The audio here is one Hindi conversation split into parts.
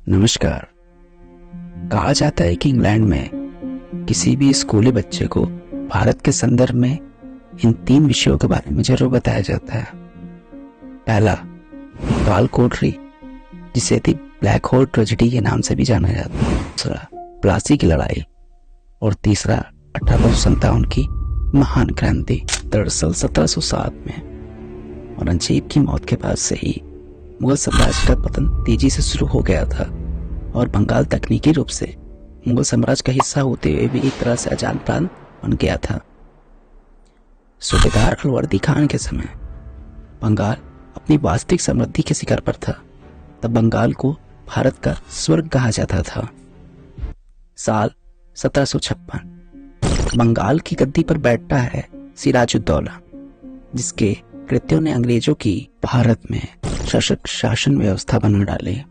नमस्कार। कहा जाता है कि इंग्लैंड में किसी भी स्कूली बच्चे को भारत के संदर्भ में इन 3 विषयों के बारे में जरूर बताया जाता है। पहला, काल कोठरी, जिसे दी ब्लैक होल ट्रेजेडी के नाम से भी जाना जाता है। दूसरा, प्लासी की लड़ाई। और तीसरा, 1857 की महान क्रांति। दरअसल 1707 में औरंगजेब की मौत के बाद से ही मुगल साम्राज्य का पतन तेजी से शुरू हो गया था और बंगाल तकनीकी रूप से मुगल साम्राज्य का हिस्सा होते हुए भी एक तरह से आजाद प्रांत बन गया था। सूबेदार अलवर्दी खान के समय बंगाल अपनी वास्तविक समृद्धि के शिखर पर था। तब बंगाल को भारत का स्वर्ग कहा जाता था। साल 1756 बंगाल की गद्दी पर बैठता है सिराजुद्दौला, जिसके कृत्यों ने अंग्रेजों की भारत में सशक्त शासन व्यवस्था बना डाली।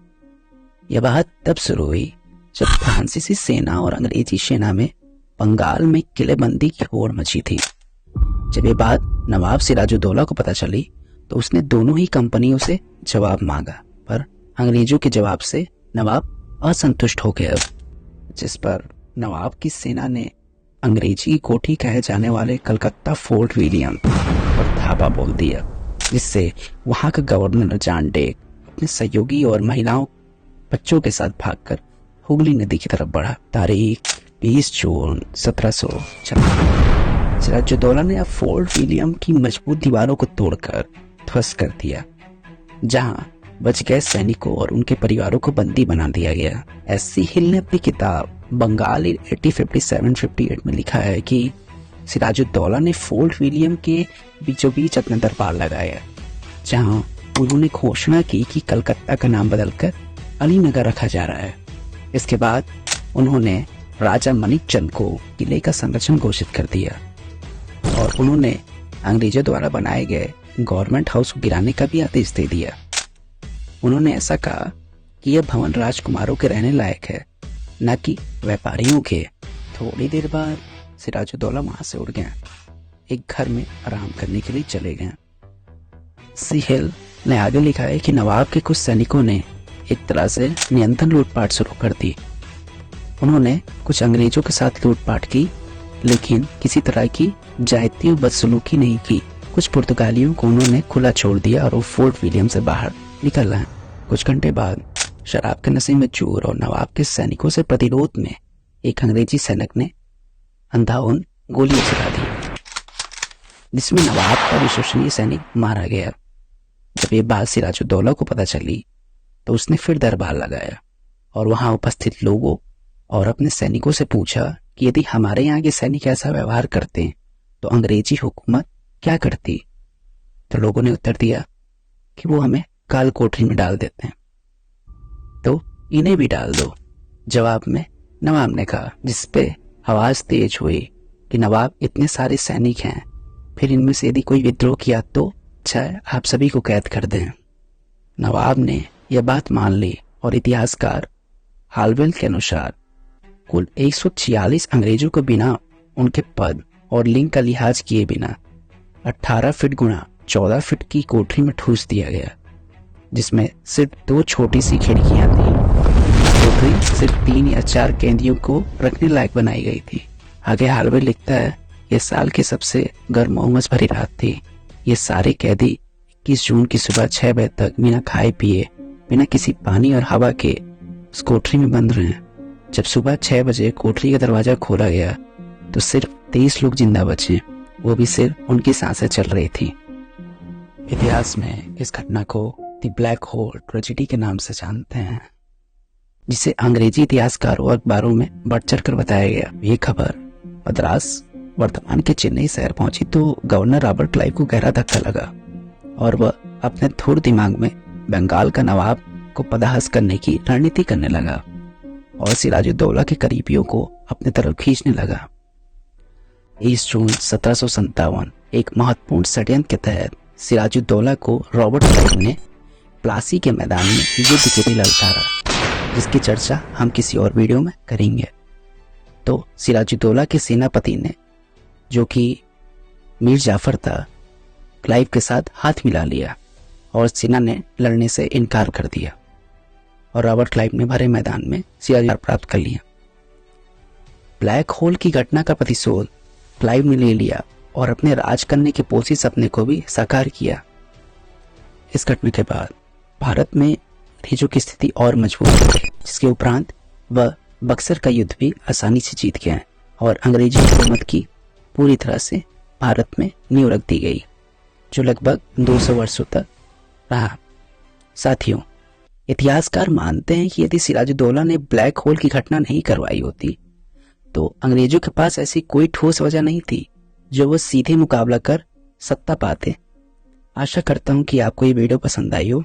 यह बात तब शुरू हुई जब फ्रांसीसी सेना और अंग्रेजी सेना में बंगाल में किलेबंदी की होड़ मची थी। जब ये बात नवाब सिराजुद्दौला को पता चली तो उसने दोनों ही कंपनियों से जवाब मांगा, पर अंग्रेजों के जवाब से नवाब असंतुष्ट हो गया, जिस पर नवाब की सेना ने अंग्रेजी कोठी कहे जाने वाले कलकत्ता फोर्ट विलियम पर धावा बोल दिया, जिससे वहां का गवर्नर जॉन डेक अपने सहयोगी और महिलाओं बच्चों के साथ भागकर हुगली नदी की तरफ बढ़ा। तारीख 20 जून 1756। सिराजुद्दौला ने अब फोर्ट विलियम की मजबूत दीवारों को तोड़कर ध्वस्त कर दिया, जहां बच गए सैनिकों और उनके परिवारों को बंदी बना दिया गया। एस.सी. हिल ने अपनी किताब बंगाल 1857-58 में लिखा है कि सिराजुद्दौला ने फोर्ट विलियम के बीचों बीच अपना दरबार लगाया, जहां उन्होंने घोषणा की कि कलकत्ता का नाम बदलकर अलीनगर रखा जा रहा है। इसके बाद उन्होंने राजा मणिकचंद को किले का संरक्षण घोषित कर दिया और उन्होंने अंग्रेजों द्वारा बनाए गए गवर्नमेंट हाउस को गिराने का भी आदेश दे दिया। उन्होंने ऐसा कहा कि यह भवन राजकुमारों के रहने लायक है, न कि व्यापारियों के। थोड़ी देर बाद सिराजुद्दौला वहां से उड़ गए, एक घर में आराम करने के लिए चले गए। सिहेल ने आगे लिखा है कि नवाब के कुछ सैनिकों ने एक तरह से नियंत्रण लूटपाट शुरू कर दी। उन्होंने कुछ अंग्रेजों के साथ लूटपाट की, लेकिन किसी तरह की जायती बदसलूकी नहीं की। कुछ पुर्तगालियों को उन्होंने खुला छोड़ दिया और वो फोर्ट विलियम से बाहर निकल आए। कुछ घंटे बाद शराब के नशे में चूर और नवाब के सैनिकों से प्रतिरोध में एक अंग्रेजी सैनिक ने अंधाधुंध गोलियां चला दी, जिसमें नवाब का विश्वसनीय सैनिक मारा गया। जब ये बात सिराजुद्दौला को पता चली तो उसने फिर दरबार लगाया और वहां उपस्थित लोगों और अपने सैनिकों से पूछा कि यदि हमारे यहाँ के सैनिक ऐसा व्यवहार करते हैं तो अंग्रेजी हुकूमत क्या करती। तो लोगों ने उत्तर दिया कि वो हमें काल कोठरी में डाल देते हैं, तो इन्हें भी डाल दो। जवाब में नवाब ने कहा, जिसपे आवाज तेज हुई कि नवाब, इतने सारे सैनिक हैं, फिर इनमें से यदि कोई विद्रोह किया तो चाहे आप सभी को कैद कर दें। नवाब ने यह बात मान ली और इतिहासकार हालवेल के अनुसार कुल 146 अंग्रेजों को बिना उनके पद और लिंग का लिहाज किए बिना 18 फीट गुणा 14 फीट की कोठरी में ठूस दिया गया, जिसमें सिर्फ 2 छोटी सी खिड़कियां थी। कोठरी सिर्फ 3 या 4 कैदियों को रखने लायक बनाई गई थी। आगे हालवेल लिखता है, यह साल की सबसे गर्म उमस भरी रात थी। ये सारे कैदी 21 जून की सुबह 6 बजे तक बिना खाए पिए, बिना किसी पानी और हवा के उस कोठरी में बंद रहे। जब सुबह 6 बजे कोठरी का दरवाजा खोला गया तो सिर्फ 23 लोग जिंदा बचे, वो भी सिर्फ उनकी सांसें चल रही थी। इतिहास में इस घटना को द ब्लैक होल ट्रेजेडी के नाम से जानते हैं, जिसे अंग्रेजी इतिहासकारों और अखबारों में बढ़ चढ़ कर बताया गया। ये खबर मद्रास, वर्तमान के चेन्नई शहर पहुंची तो गवर्नर रॉबर्ट क्लाइव को गहरा धक्का लगा और वह अपने थोड़े दिमाग में बंगाल का नवाब को पदहस्त करने की रणनीति करने लगा और सिराजुद्दौला के करीबियों को अपने तरफ खींचने लगा। 20 जून 1757 एक महत्वपूर्ण षड्यंत्र के तहत सिराजुद्दौला को रॉबर्ट क्लाइव ने प्लासी के मैदान में युद्ध के लिए ललकारा, जिसकी चर्चा हम किसी और वीडियो में करेंगे। तो सिराजुद्दौला के सेनापति ने, जो कि मीर जाफर था, क्लाइव के साथ हाथ मिला लिया और सेना ने लड़ने से इनकार कर दिया और रॉबर्ट क्लाइव ने भरे मैदान में सियार प्राप्त कर लिया। ब्लैक होल की घटना का प्रतिशोध क्लाइव ने ले लिया और अपने राज करने के पोषी सपने को भी साकार किया। इस घटना के बाद भारत में अंग्रेजों की स्थिति और मजबूत हो गई, जिसके उपरांत वह बक्सर का युद्ध भी आसानी से जीत गया और अंग्रेजी हुकूमत की पूरी तरह से भारत में नींव रख दी गई, जो लगभग 200 वर्षों तक रहा। साथियों, इतिहासकार मानते हैं कि यदि सिराजुद्दौला ने ब्लैक होल की घटना नहीं करवाई होती तो अंग्रेजों के पास ऐसी कोई ठोस वजह नहीं थी जो वो सीधे मुकाबला कर सत्ता पाते। आशा करता हूं कि आपको ये वीडियो पसंद आई हो।